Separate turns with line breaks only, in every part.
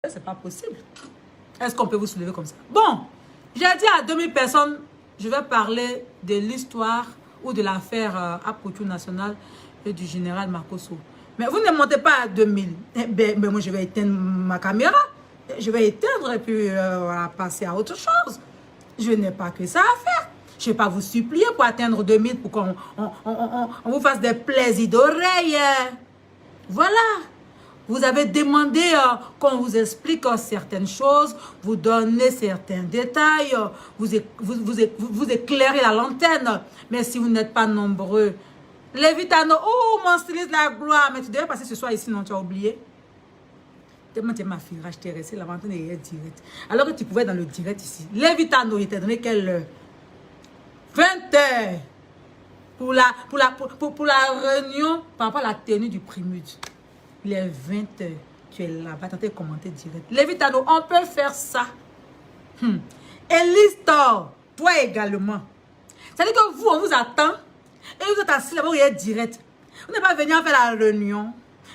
c'est pas possible. Est-ce qu'on peut vous soulever comme ça? Bon, j'ai dit à 2000 personnes, je vais parler de l'histoire ou de l'affaire Apotou National et du général Makosso. Mais vous ne montez pas à 2000. Ben, moi, je vais éteindre ma caméra. Je vais éteindre et puis voilà, passer à autre chose. Je n'ai pas que ça à faire. Je ne vais pas vous supplier pour atteindre 2000 pour qu'on vous fasse des plaisirs d'oreille. Voilà. Vous avez demandé qu'on vous explique certaines choses, vous donnez certains détails, vous éclairez la lanterne. Mais si vous n'êtes pas nombreux, Lévitano, oh mon styliste, la gloire. Mais tu devais passer ce soir ici, non, tu as oublié? Tellement tu es ma fille, je t'ai resté, la vente est direct. Alors que tu pouvais être dans le direct ici. Lévitano, il t'a donné quelle heure? 20h. Pour la réunion, par rapport à la tenue du prémude. Il est 20h. Tu es là-bas, tu as commenté direct. Lévitano, on peut faire ça. Et l'histoire, toi également. C'est-à-dire que vous, on vous attend. Et vous êtes assis là-bas, vous êtes direct. Vous n'êtes pas venu faire la réunion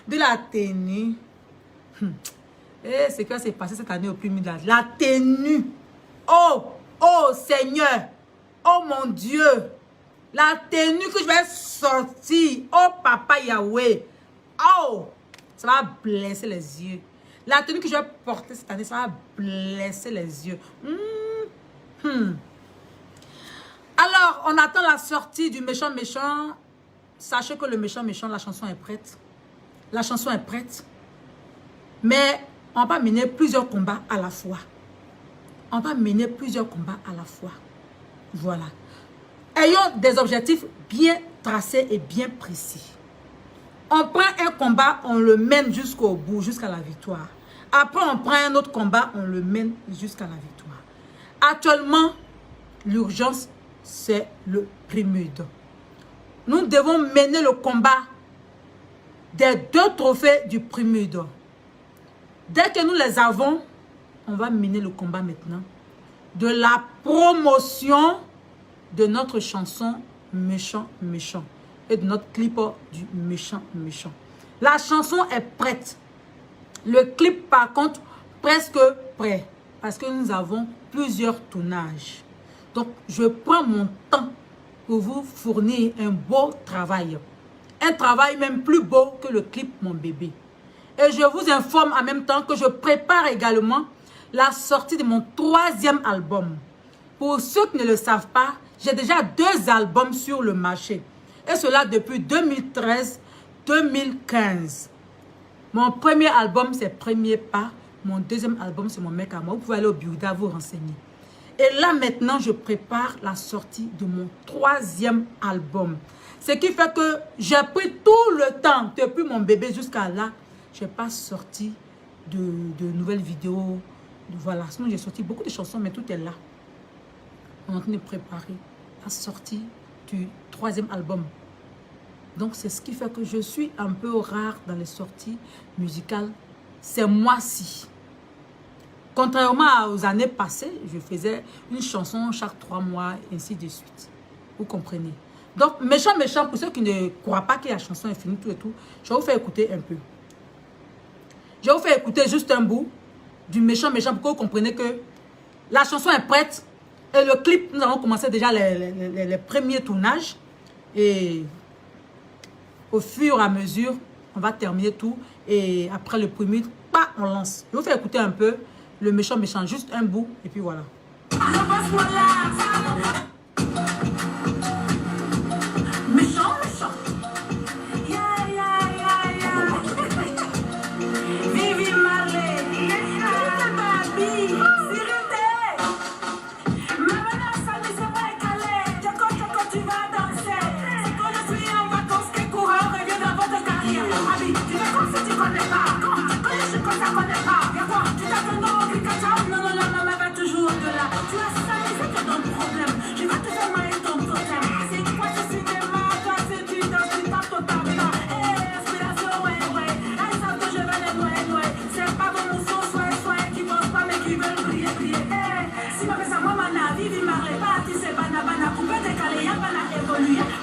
de la tenue. Et c'est quoi s'est passé cette année au plus milieu? La tenue. Oh, oh Seigneur. Oh mon Dieu. La tenue que je vais sortir. Oh Papa Yahweh. Oh. Ça va blesser les yeux. La tenue que je vais porter cette année, ça va blesser les yeux. Alors, on attend la sortie du méchant. Sachez que le méchant, la chanson est prête. La chanson est prête. Mais on va mener plusieurs combats à la fois. On va mener plusieurs combats à la fois. Voilà. Ayons des objectifs bien tracés et bien précis. On prend un combat, on le mène jusqu'au bout, jusqu'à la victoire. Après, on prend un autre combat, on le mène jusqu'à la victoire. Actuellement, l'urgence, c'est le prémude. Nous devons mener le combat des 2 trophées du prémude. Dès que nous les avons, on va mener le combat maintenant de la promotion de notre chanson Méchant. Et de notre clip du Méchant. La chanson est prête. Le clip, par contre, presque prêt. Parce que nous avons plusieurs tournages. Donc, je prends mon temps pour vous fournir un beau travail. Un travail même plus beau que le clip Mon Bébé. Et je vous informe en même temps que je prépare également la sortie de mon 3e album. Pour ceux qui ne le savent pas, j'ai déjà 2 albums sur le marché. Et cela depuis 2013-2015. Mon premier album, c'est Premier Pas. Mon 2e album, c'est Mon Mec à moi. Vous pouvez aller au Biouda vous renseigner. Et là, maintenant, je prépare la sortie de mon 3e album. Ce qui fait que j'ai pris tout le temps, depuis Mon Bébé jusqu'à là. Je n'ai pas sorti de nouvelles vidéos. Voilà. Sinon, j'ai sorti beaucoup de chansons, mais tout est là. On est en train de préparer la sortie du 3e album. Donc, c'est ce qui fait que je suis un peu rare dans les sorties musicales ces mois-ci. Contrairement aux années passées, je faisais une chanson chaque 3 mois, ainsi de suite. Vous comprenez? Donc, méchant, pour ceux qui ne croient pas que la chanson est finie, tout et tout, je vais vous faire écouter un peu. Je vais vous faire écouter juste un bout du méchant pour que vous compreniez que la chanson est prête. Et le clip, nous avons commencé déjà les premiers tournages. Et au fur et à mesure, on va terminer tout. Et après le premier, on lance. Je vais vous faire écouter un peu le méchant, juste un bout. Et puis voilà. Méchant. Vivi Marley.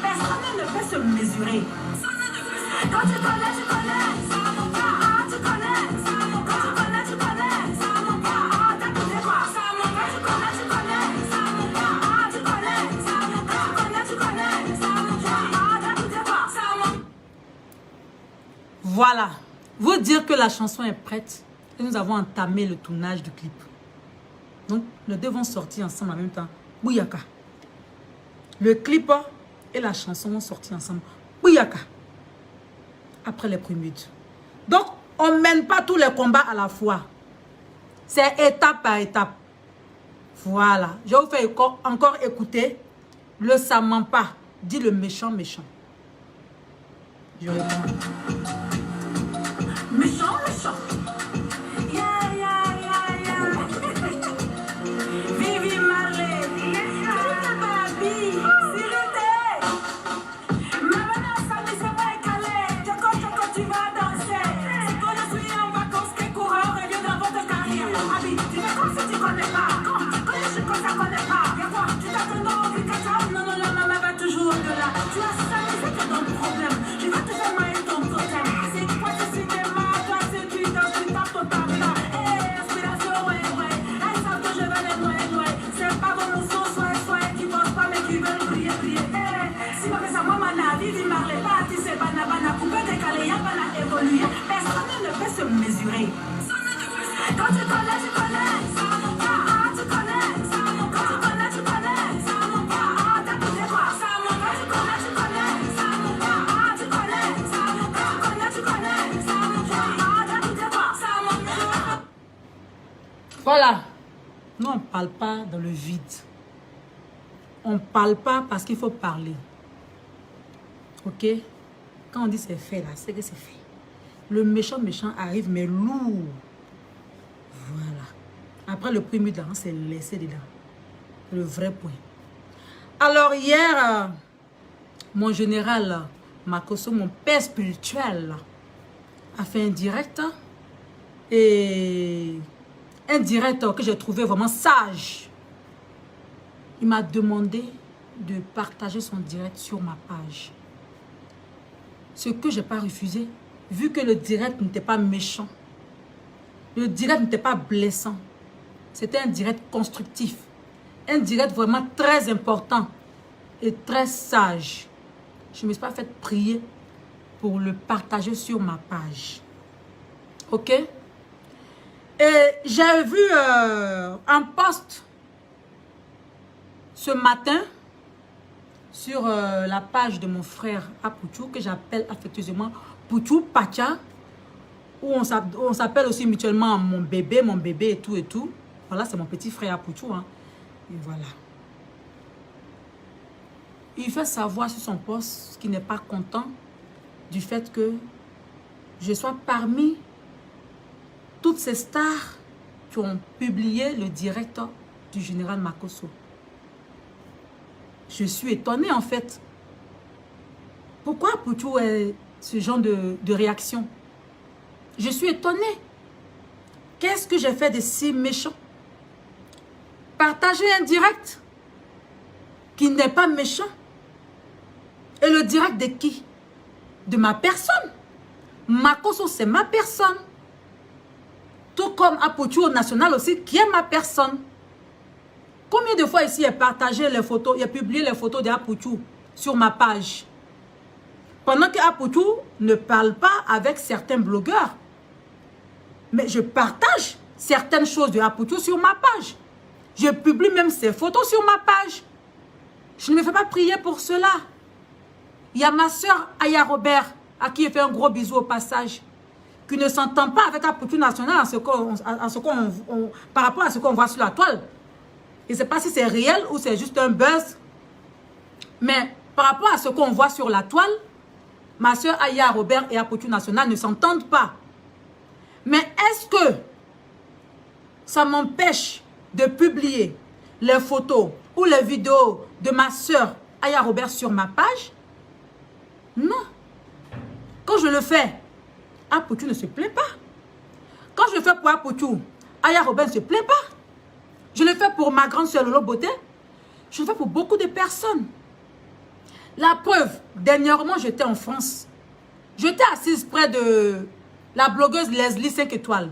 Personne ne peut se mesurer. Quand tu connais, tu connais. Quand tu connais, tu connais. Quand tu connais, tu connais. Voilà. Vous dire que la chanson est prête et nous avons entamé le tournage du clip. Donc, nous devons sortir ensemble en même temps. Bouyaka. Le clip et la chanson vont sortir ensemble. Bouyaka. Après les préludes. Donc, on ne mène pas tous les combats à la fois. C'est étape par étape. Voilà. Je vais vous faire encore écouter le Samampa. Dit le méchant méchant. Je réponds.
Méchant, méchant. Yeah, yeah, yeah, yeah. Vivi Marley. Baby. Sirete. Maman, samedi, c'est pas écalé. Choco, tu vas danser. C'est qu'on a suivi en vacances, que coureur, revient dans votre carrière. Abi, tu fais comme si tu connais pas. Quand tu connais, je comme ça connais pas. Viens voir, tu t'attends dans le cacao. Non, non, la maman va toujours de là. Tu as samedi, c'est que ton problème. Je vais te faire mailler ton totem. C'est quoi ce cinéma? Toi, c'est tu tapes ton tabac. Inspiration, ouais, ouais. Elles savent que je vais les noyer. C'est pas vos morceaux, soit qui bossent pas, mais qui veulent briller, briller. Si ma fais ça, moi, mana, Vivi Marley, pas, tu sais, bana, coupé, décalé, y'a pas à évoluer. Personne ne peut se mesurer. Quand tu connais, tu connais. Ça mon pas. Ah, tu connais. Ça mon pas. Quand tu connais, tu connais. Ça mon pas. Ah, t'as écouté quoi? Ça mon pas. Tu connais, tu connais. Ça mon pas. Ah, tu connais. Ça mon pas. Tu connais. Ça mon pas. Ah, t'as écouté quoi? Ça mon pas.
Voilà. Nous, on ne parle pas dans le vide. On ne parle pas parce qu'il faut parler. Ok? Quand on dit c'est fait, là, c'est que c'est fait. Le méchant arrive, mais lourd. Voilà. Après le premier dedans, c'est laissé dedans. Le vrai point. Alors hier, mon général Makosso, mon père spirituel, a fait un direct. Et un direct que j'ai trouvé vraiment sage. Il m'a demandé de partager son direct sur ma page. Ce que je n'ai pas refusé, vu que le direct n'était pas méchant. Le direct n'était pas blessant. C'était un direct constructif. Un direct vraiment très important et très sage. Je ne me suis pas fait prier pour le partager sur ma page. Ok? Et j'ai vu un post ce matin sur la page de mon frère Apouchou, que j'appelle affectueusement Pouchou Pacha, où on s'appelle aussi mutuellement mon bébé et tout et tout. Voilà, c'est mon petit frère Apouchou. Hein. Et voilà. Il fait savoir sur son post qu'il n'est pas content du fait que je sois parmi toutes ces stars qui ont publié le direct du général Makosso. Je suis étonnée en fait. Pourquoi Pouchou est ce genre de réaction? Je suis étonnée. Qu'est-ce que j'ai fait de si méchant? Partager un direct qui n'est pas méchant. Et le direct de qui? De ma personne. Makosso, c'est ma personne. Tout comme Apouchou au national aussi, qui est ma personne. Combien de fois ici il a partagé les photos, il a publié les photos d'Apouchou sur ma page? Pendant que Apouchou ne parle pas avec certains blogueurs. Mais je partage certaines choses de Apouchou sur ma page. Je publie même ses photos sur ma page. Je ne me fais pas prier pour cela. Il y a ma soeur Aya Robert, à qui je fais un gros bisou au passage, qui ne s'entend pas avec Apouchou national par rapport à ce qu'on voit sur la toile. Je ne sais pas si c'est réel ou c'est juste un buzz. Mais par rapport à ce qu'on voit sur la toile, ma soeur Aya Robert et Apouchou national ne s'entendent pas. Mais est-ce que ça m'empêche de publier les photos ou les vidéos de ma soeur Aya Robert sur ma page? Non. Quand je le fais, Apouchou ne se plaint pas. Quand je le fais pour Apouchou, Aya Robert ne se plaint pas. Je le fais pour ma grande soeur Lolo Beauté. Je le fais pour beaucoup de personnes. La preuve, dernièrement, j'étais en France. J'étais assise près de la blogueuse Leslie 5 étoiles.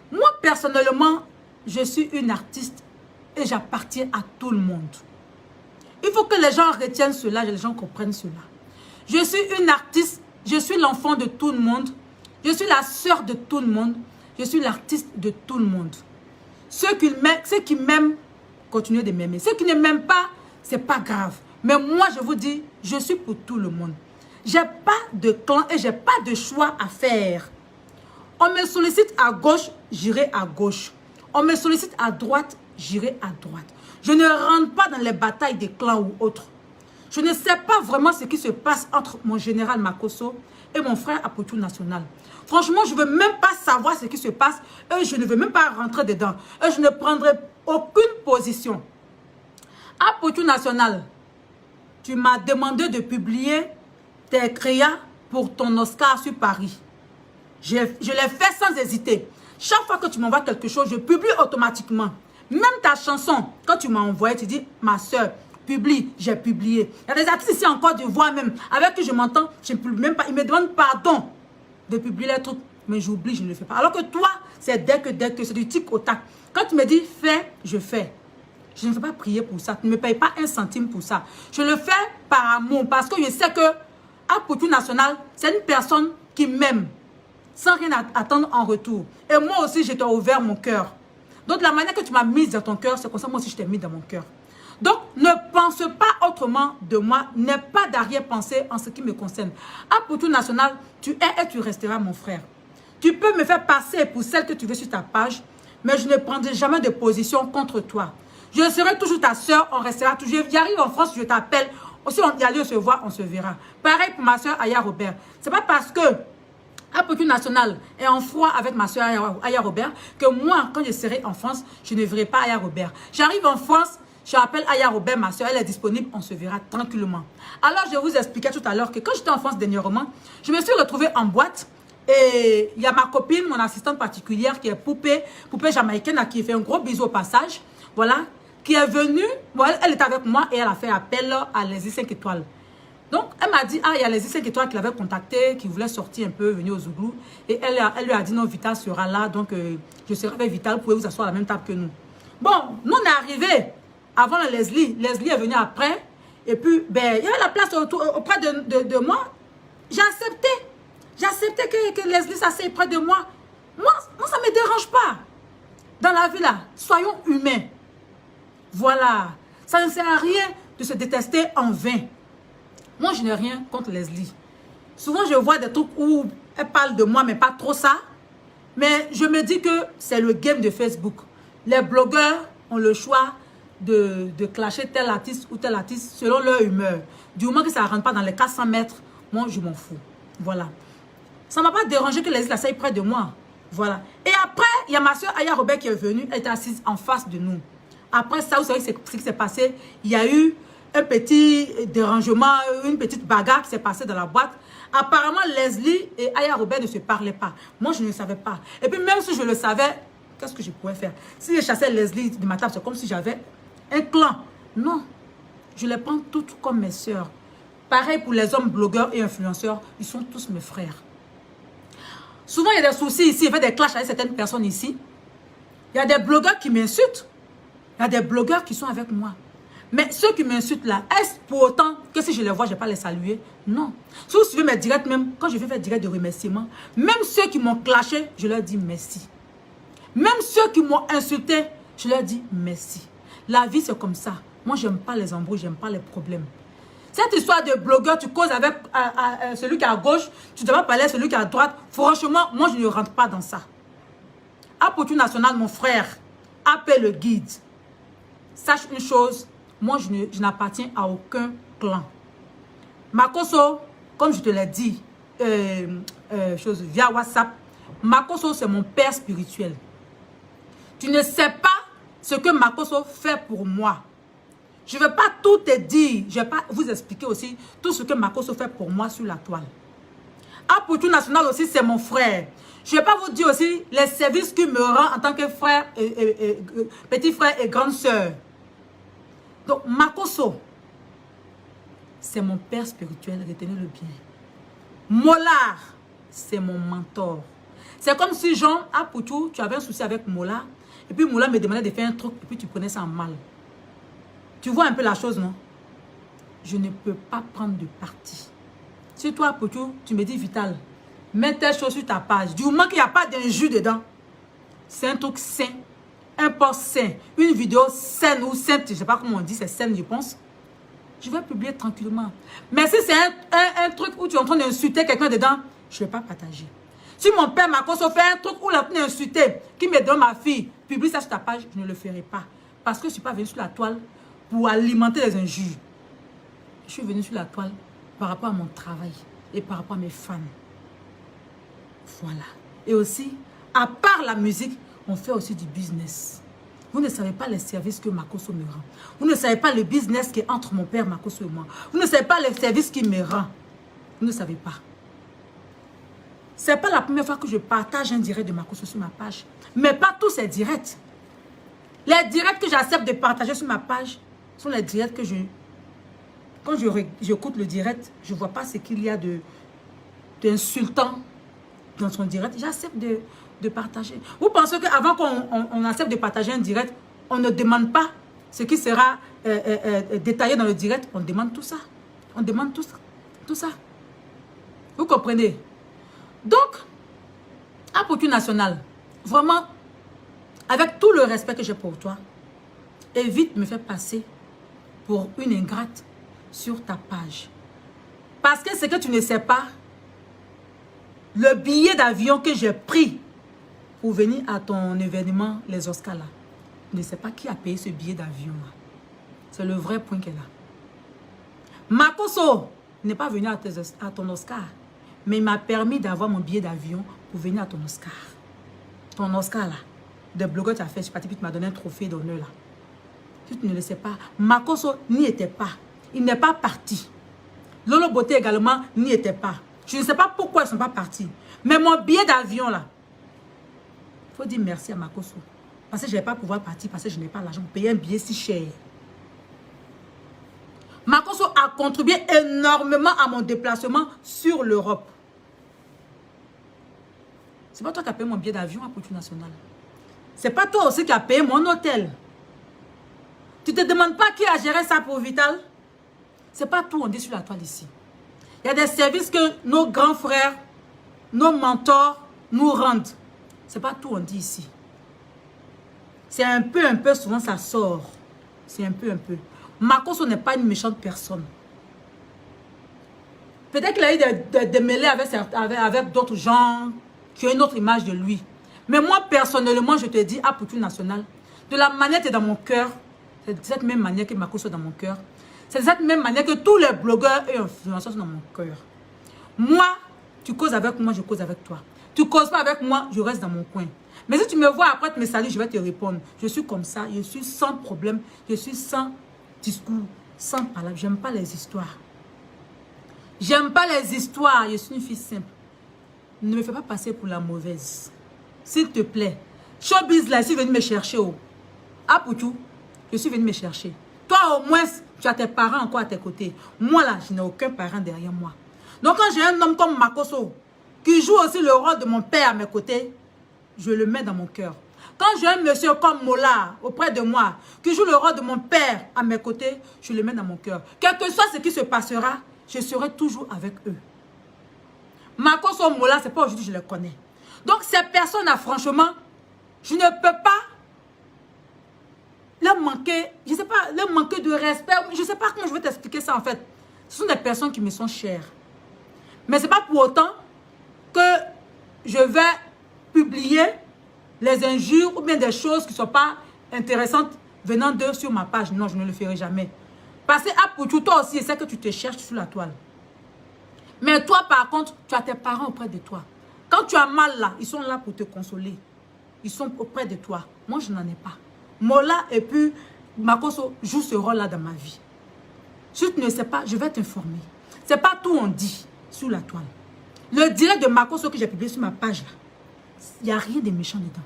Moi, personnellement, je suis une artiste et j'appartiens à tout le monde. Il faut que les gens retiennent cela, que les gens comprennent cela. Je suis une artiste, Je suis l'enfant de tout le monde. Je suis la sœur de tout le monde. Je suis l'artiste de tout le monde. Ceux qui m'aiment, continuez de m'aimer. Ceux qui ne m'aiment pas, c'est pas grave. Mais moi, je vous dis, je suis pour tout le monde. J'ai pas de clan et j'ai pas de choix à faire. On me sollicite à gauche, j'irai à gauche. On me sollicite à droite, j'irai à droite. Je ne rentre pas dans les batailles des clans ou autres. Je ne sais pas vraiment ce qui se passe entre mon général Makosso et mon frère Apotou National. Franchement, je ne veux même pas savoir ce qui se passe. Et je ne veux même pas rentrer dedans. Et je ne prendrai aucune position. Apotou National, tu m'as demandé de publier tes créas pour ton Oscar sur Paris. Je l'ai fait sans hésiter. Chaque fois que tu m'envoies quelque chose, je publie automatiquement. Même ta chanson, quand tu m'as envoyé, tu dis, ma soeur, publie, j'ai publié. Il y a des artistes ici en Côte d'Ivoire même, avec qui je m'entends, je ne publie même pas. Ils me demandent pardon de publier les trucs, mais j'oublie, je ne le fais pas. Alors que toi, c'est dès que, c'est du tic au tac. Quand tu me dis, fais, je fais. Je ne fais pas prier pour ça. Tu ne me payes pas un centime pour ça. Je le fais par amour, parce que je sais que Apotou National, c'est une personne qui m'aime, sans rien attendre en retour. Et moi aussi, je t'ai ouvert mon cœur. Donc, la manière que tu m'as mise dans ton cœur, c'est comme ça, moi aussi, je t'ai mis dans mon cœur. Donc, ne pense pas autrement de moi. N'aie pas d'arrière-pensée en ce qui me concerne. Apotou National, tu es et tu resteras mon frère. Tu peux me faire passer pour celle que tu veux sur ta page, mais je ne prendrai jamais de position contre toi. Je serai toujours ta soeur, on restera toujours. J'arrive en France, je t'appelle. Aussi, on y allait, on se voit, on se verra. Pareil pour ma soeur Aya Robert. C'est pas parce que Apotou National est en froid avec ma soeur Aya Robert que moi, quand je serai en France, je ne verrai pas Aya Robert. J'arrive en France, je appelle Aya Robert, ma soeur, elle est disponible, on se verra tranquillement. Alors, je vous expliquais tout à l'heure que quand j'étais en France dernièrement, je me suis retrouvée en boîte et il y a ma copine, mon assistante particulière qui est poupée jamaïcaine, à qui fait un gros bisou au passage, voilà, qui est venue, bon, elle est avec moi et elle a fait appel à les 5 étoiles. Donc, elle m'a dit, ah, il y a les 5 étoiles qui l'avaient contacté, qui voulaient sortir un peu, venir au Zouglou. Et elle lui a dit, non, Vital sera là, donc je serai avec Vital, vous pouvez vous asseoir à la même table que nous. Bon, nous, on est arrivés avant la Leslie. Leslie est venue après. Et puis, ben, il y avait la place auprès de moi. J'ai accepté. J'ai accepté que Leslie s'assied près de moi. Moi, ça ne me dérange pas. Dans la vie, là, soyons humains. Voilà. Ça ne sert à rien de se détester en vain. Moi, je n'ai rien contre Leslie. Souvent, je vois des trucs où elle parle de moi, mais pas trop ça. Mais je me dis que c'est le game de Facebook. Les blogueurs ont le choix de clasher tel artiste ou tel artiste selon leur humeur. Du moment que ça ne rentre pas dans les 400 mètres, moi, je m'en fous. Voilà. Ça ne m'a pas dérangé que Leslie s'aille près de moi. Voilà. Et après, il y a ma soeur Aya Robert qui est venue. Elle était assise en face de nous. Après ça, vous savez ce qui s'est passé? Il y a eu un petit dérangement, une petite bagarre qui s'est passée dans la boîte. Apparemment, Leslie et Aya Robert ne se parlaient pas. Moi, je ne le savais pas. Et puis, même si je le savais, qu'est-ce que je pouvais faire? Si je chassais Leslie de ma table, c'est comme si j'avais un clan. Non. Je les prends toutes comme mes sœurs. Pareil pour les hommes blogueurs et influenceurs. Ils sont tous mes frères. Souvent, il y a des soucis ici. Il y a des clashs avec certaines personnes ici. Il y a des blogueurs qui m'insultent. Il y a des blogueurs qui sont avec moi. Mais ceux qui m'insultent là, est-ce pour autant que si je les vois, je ne vais pas les saluer? Non. Si vous suivez mes directs, même quand je vais faire direct de remerciement, même ceux qui m'ont clashé, je leur dis merci. Même ceux qui m'ont insulté, je leur dis merci. La vie, c'est comme ça. Moi, je n'aime pas les embrouilles, je n'aime pas les problèmes. Cette histoire de blogueur, tu causes avec celui qui est à gauche, tu dois parler à celui qui est à droite. Franchement, moi, je ne rentre pas dans ça. Apotou National, mon frère, appelle le guide. Sache une chose, moi, je n'appartiens à aucun clan. Makosso, comme je te l'ai dit, via WhatsApp, Makosso, c'est mon père spirituel. Tu ne sais pas ce que Makosso fait pour moi. Je ne vais pas tout te dire. Je ne vais pas vous expliquer aussi tout ce que Makosso fait pour moi sur la toile. Apotou National aussi, c'est mon frère. Je ne vais pas vous dire aussi les services qu'il me rend en tant que frère, petit frère et grande sœur. Donc, Makosso, c'est mon père spirituel, retenez-le bien. Molar, c'est mon mentor. C'est comme si, Jean, Apotou, tu avais un souci avec Molar, et puis Molar me demandait de faire un truc, et puis tu prenais ça en mal. Tu vois un peu la chose, non? Je ne peux pas prendre de parti. Si toi, Poutou, tu me dis Vital, mets tes choses sur ta page. Du moment qu'il n'y a pas d'injure dedans, c'est un truc sain, un post sain, une vidéo saine ou sainte, je ne sais pas comment on dit, c'est saine, je pense. Je vais publier tranquillement. Mais si c'est un truc où tu es en train d'insulter quelqu'un dedans, je ne vais pas partager. Si mon père m'a fait un truc où il est en train d'insulter, qui me donne ma fille, publie ça sur ta page, je ne le ferai pas. Parce que je ne suis pas venu sur la toile pour alimenter les injures. Je suis venu sur la toile par rapport à mon travail et par rapport à mes fans. Voilà. Et aussi, à part la musique, on fait aussi du business. Vous ne savez pas les services que Makosso me rend. Vous ne savez pas le business qui est entre mon père Makosso et moi. Vous ne savez pas les services qu'il me rend. Vous ne savez pas. Ce n'est pas la première fois que je partage un direct de Makosso sur ma page. Mais pas tous ces directs. Les directs que j'accepte de partager sur ma page sont les directs que quand j'écoute le direct, je ne vois pas ce qu'il y a d'insultant dans son direct. J'accepte de partager. Vous pensez qu'avant qu'on accepte de partager un direct, on ne demande pas ce qui sera détaillé dans le direct? On demande tout ça. On demande tout ça. Vous comprenez? Donc, à Poutou National, vraiment, avec tout le respect que j'ai pour toi, évite de me faire passer pour une ingrate sur ta page. Parce que ce que tu ne sais pas, le billet d'avion que j'ai pris pour venir à ton événement, les Oscars là, je ne sais pas qui a payé ce billet d'avion là. C'est le vrai point qu'elle a. Makosso n'est pas venu à ton Oscar, mais il m'a permis d'avoir mon billet d'avion pour venir à ton Oscar. Ton Oscar là, de blogueur tu as fait, je suis partie, puis tu m'as donné un trophée d'honneur là. Si tu ne le sais pas, Makosso n'y était pas. Il n'est pas parti. Lolo Beauté également n'y était pas. Je ne sais pas pourquoi ils ne sont pas partis. Mais mon billet d'avion là, il faut dire merci à Makosso. Parce que je ne vais pas pouvoir partir parce que je n'ai pas l'argent pour payer un billet si cher. Makosso a contribué énormément à mon déplacement sur l'Europe. C'est pas toi qui as payé mon billet d'avion à Poutou National. C'est pas toi aussi qui as payé mon hôtel. Tu te demandes pas qui a géré ça pour Vital? C'est pas tout on dit sur la toile ici. Il y a des services que nos grands frères, nos mentors nous rendent. C'est pas tout on dit ici. C'est un peu, souvent ça sort. C'est un peu. Makosso n'est pas une méchante personne. Peut-être qu'il a eu des mêlées avec d'autres gens qui ont une autre image de lui. Mais moi, personnellement, je te dis, à Poutou National, de la manière que tu es dans mon cœur, c'est de cette même manière que Makosso est dans mon cœur. C'est de cette même manière que tous les blogueurs et influenceurs sont dans mon cœur. Moi, tu causes avec moi, je cause avec toi. Tu causes pas avec moi, je reste dans mon coin. Mais si tu me vois après, tu me salues, je vais te répondre. Je suis comme ça, je suis sans problème, je suis sans discours, sans parole. J'aime pas les histoires. J'aime pas les histoires, je suis une fille simple. Ne me fais pas passer pour la mauvaise. S'il te plaît. Showbiz là, je suis venu me chercher. Ah Poutou, je suis venu me chercher. Toi au moins, tu as tes parents encore à tes côtés. Moi là, je n'ai aucun parent derrière moi. Donc quand j'ai un homme comme Makosso, qui joue aussi le rôle de mon père à mes côtés, je le mets dans mon cœur. Quand j'ai un monsieur comme Mola auprès de moi, qui joue le rôle de mon père à mes côtés, je le mets dans mon cœur. Quel que soit ce qui se passera, je serai toujours avec eux. Makosso, Mola, c'est pas aujourd'hui que je les connais. Donc ces personnes-là, franchement, je ne peux pas leur manquer, je sais pas, leur manquer de respect. Je ne sais pas comment je vais t'expliquer ça en fait. Ce sont des personnes qui me sont chères. Mais ce n'est pas pour autant que je vais publier les injures ou bien des choses qui ne sont pas intéressantes venant d'eux sur ma page. Non, je ne le ferai jamais. Parce que pour toi aussi, c'est que tu te cherches sur la toile. Mais toi, par contre, tu as tes parents auprès de toi. Quand tu as mal là, ils sont là pour te consoler. Ils sont auprès de toi. Moi, je n'en ai pas. Mola et puis Makosso jouent ce rôle-là dans ma vie. Si tu ne sais pas, je vais t'informer. Ce n'est pas tout on dit sur la toile. Le direct de Makosso que j'ai publié sur ma page là, il n'y a rien de méchant dedans.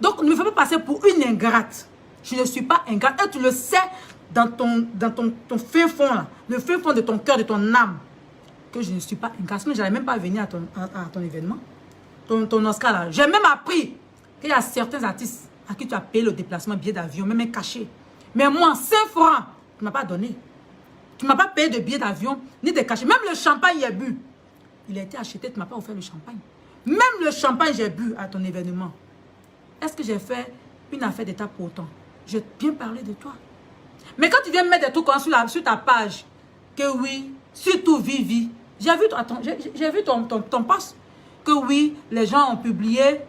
Donc, ne me fais pas passer pour une ingrate. Je ne suis pas ingrate. Et tu le sais dans ton fin fond là, le fin fond de ton cœur, de ton âme, que je ne suis pas ingrate. Sinon, je n'allais même pas venir à ton événement. Ton Oscar là. J'ai même appris qu'il y a certains artistes à qui tu as payé le déplacement, billet d'avion, même un cachet. Mais moi, 5 francs, tu ne m'as pas donné. Tu ne m'as pas payé de billet d'avion, ni de cachet. Même le champagne, il a bu. Il a été acheté, tu ne m'as pas offert le champagne. Même le champagne, j'ai bu à ton événement. Est-ce que j'ai fait une affaire d'état pour autant? J'ai bien parlé de toi. Mais quand tu viens me mettre des trucs sur ta page, que oui, surtout Vivi, j'ai vu ton post, que oui, les gens ont publié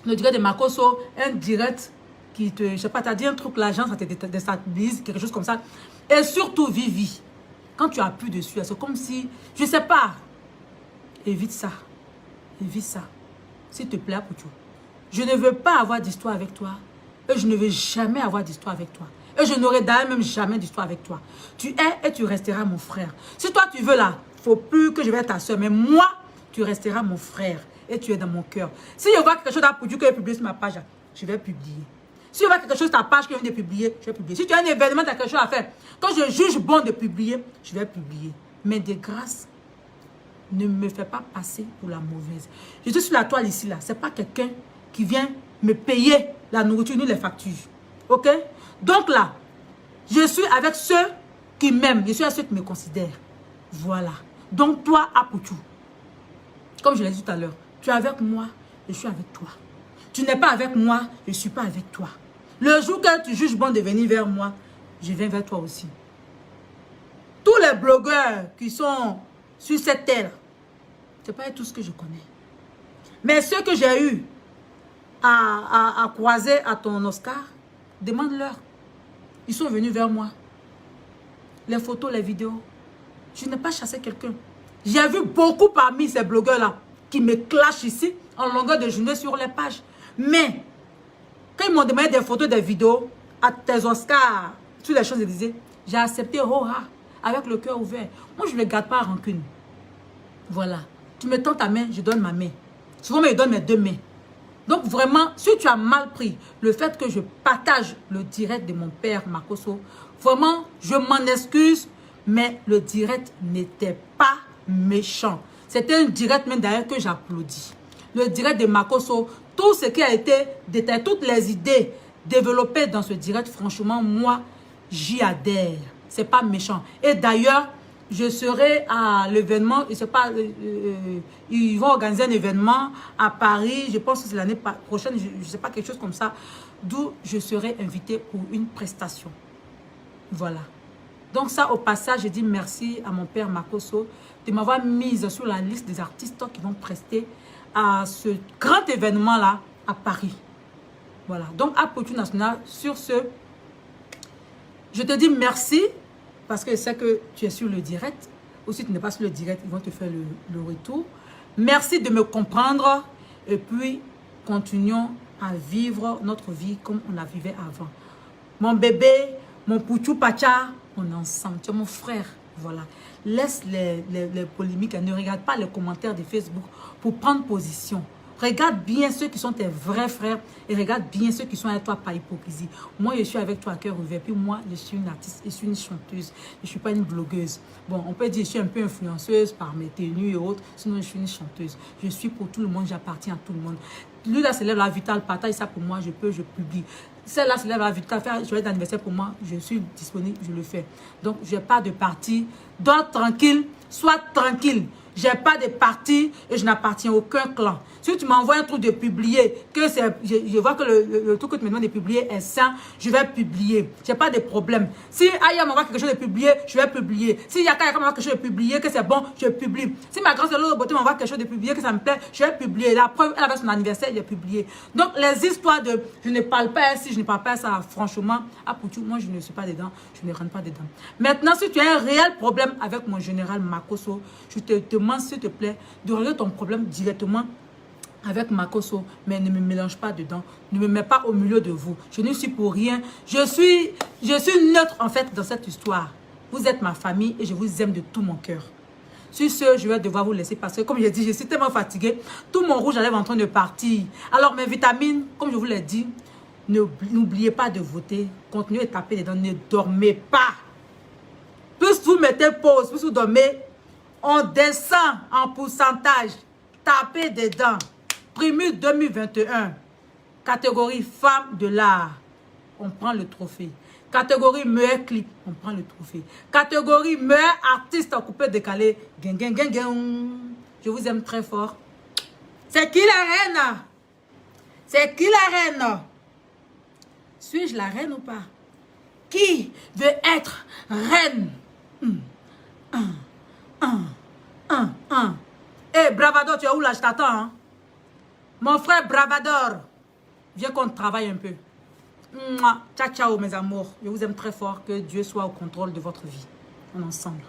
le direct de Makosso, un direct qui te, je sais pas, t'as dit un truc, l'agence, ça te déstabilise, quelque chose comme ça. Et surtout Vivi, quand tu appuies dessus, c'est comme si, je sais pas, évite ça, s'il te plaît, Apoutou. Je ne veux pas avoir d'histoire avec toi, et je ne veux jamais avoir d'histoire avec toi. Et je n'aurai d'ailleurs même jamais d'histoire avec toi. Tu es et tu resteras mon frère. Si toi tu veux là, il ne faut plus que je vais être ta soeur. Mais moi, tu resteras mon frère. Et tu es dans mon cœur. Si je vois quelque chose pour Dieu que je publie sur ma page, je vais publier. Si je vois quelque chose sur ta page que je viens de publier, je vais publier. Si tu as un événement, tu as quelque chose à faire, quand je juge bon de publier, je vais publier. Mais de grâce, ne me fais pas passer pour la mauvaise. Je suis sur la toile ici, là. Ce n'est pas quelqu'un qui vient me payer la nourriture ni les factures. Ok? Donc là, je suis avec ceux qui m'aiment. Je suis avec ceux qui me considèrent. Voilà. Donc toi, Apoutou, comme je l'ai dit tout à l'heure, tu es avec moi, je suis avec toi. Tu n'es pas avec moi, je ne suis pas avec toi. Le jour que tu juges bon de venir vers moi, je viens vers toi aussi. Tous les blogueurs qui sont sur cette terre, ce n'est pas tout ce que je connais. Mais ceux que j'ai eu à croiser à ton Oscar, demande-leur. Ils sont venus vers moi. Les photos, les vidéos. Je n'ai pas chassé quelqu'un. J'ai vu beaucoup parmi ces blogueurs-là qui me clashent ici en longueur de journée sur les pages. Mais quand ils m'ont demandé des photos, des vidéos à tes Oscars, toutes les choses, ils disaient, j'ai accepté avec le cœur ouvert. Moi, je ne le garde pas à rancune. Voilà. Tu me tends ta main, je donne ma main. Souvent, je donne mes deux mains. Donc vraiment, si tu as mal pris le fait que je partage le direct de mon père Makosso, vraiment, je m'en excuse, mais le direct n'était pas méchant. C'était un direct même d'ailleurs que j'applaudis. Le direct de Makosso, tout ce qui a été détaillé, toutes les idées développées dans ce direct, franchement, moi, j'y adhère. C'est pas méchant. Et d'ailleurs, je serai à l'événement, je sais pas, ils vont organiser un événement à Paris, je pense que c'est l'année prochaine, je ne sais pas, quelque chose comme ça, d'où je serai invitée pour une prestation. Voilà. Donc ça, au passage, je dis merci à mon père Makosso de m'avoir mise sur la liste des artistes qui vont prester à ce grand événement-là à Paris. Voilà. Donc, à Apoutou National, sur ce, je te dis merci. Parce que je sais que tu es sur le direct. Ou si tu n'es pas sur le direct, ils vont te faire le retour. Merci de me comprendre. Et puis, continuons à vivre notre vie comme on la vivait avant. Mon bébé, mon pouchou pacha, on est ensemble. Tu es mon frère. Voilà. Laisse les polémiques. Ne regarde pas les commentaires de Facebook pour prendre position. Regarde bien ceux qui sont tes vrais frères et regarde bien ceux qui sont avec toi par hypocrisie. Moi, je suis avec toi à cœur ouvert. Puis moi, je suis une artiste, je suis une chanteuse. Je ne suis pas une blogueuse. Bon, on peut dire que je suis un peu influenceuse par mes tenues et autres. Sinon, je suis une chanteuse. Je suis pour tout le monde, j'appartiens à tout le monde. Lui, là, s'élève la Vital, partage ça pour moi, je publie. Celle-là, s'élève la Vital, faire joyeux d'anniversaire pour moi, je suis disponible, je le fais. Donc, je n'ai pas de parti. Dors tranquille, sois tranquille. Je n'ai pas de parti et je n'appartiens à aucun clan. Si tu m'envoies un truc de publier, que je vois que le truc que tu me demandes de publier est sain, je vais publier. Je n'ai pas de problème. Si Aya m'envoie quelque chose de publier, je vais publier. Si Yaka m'envoie quelque chose de publier, que c'est bon, je publie. Si ma grande sœur de beauté m'envoie quelque chose de publier, que ça me plaît, je vais publier. La preuve, elle avait son anniversaire, je vais publier. Donc, les histoires de je ne parle pas ainsi, je ne parle pas ça, franchement, à Poutou, moi, je ne suis pas dedans, je ne rentre pas dedans. Maintenant, si tu as un réel problème avec mon général Makosso, je te demande, s'il te plaît, de régler ton problème directement avec Makosso, mais ne me mélange pas dedans, ne me mets pas au milieu de vous. Je ne suis pour rien. Je suis neutre en fait dans cette histoire. Vous êtes ma famille et je vous aime de tout mon cœur. Sur ce, je vais devoir vous laisser parce que, comme je l'ai dit, je suis tellement fatiguée. Tout mon rouge à lèvres est en train de partir. Alors, mes vitamines, comme je vous l'ai dit, n'oubliez pas de voter. Continuez de taper dedans. Ne dormez pas. Plus vous mettez pause, plus vous dormez, on descend en pourcentage. Tapez dedans. Primus 2021. Catégorie femme de l'art. On prend le trophée. Catégorie meilleur clip. On prend le trophée. Catégorie meilleur artiste en coupé décalé. Je vous aime très fort. C'est qui la reine? C'est qui la reine? Suis-je la reine ou pas? Qui veut être reine? Eh, Bravador, tu es où là? Je t'attends. Hein? Mon frère Bravador, viens qu'on travaille un peu. Mouah. Ciao, ciao, mes amours. Je vous aime très fort. Que Dieu soit au contrôle de votre vie. On est ensemble.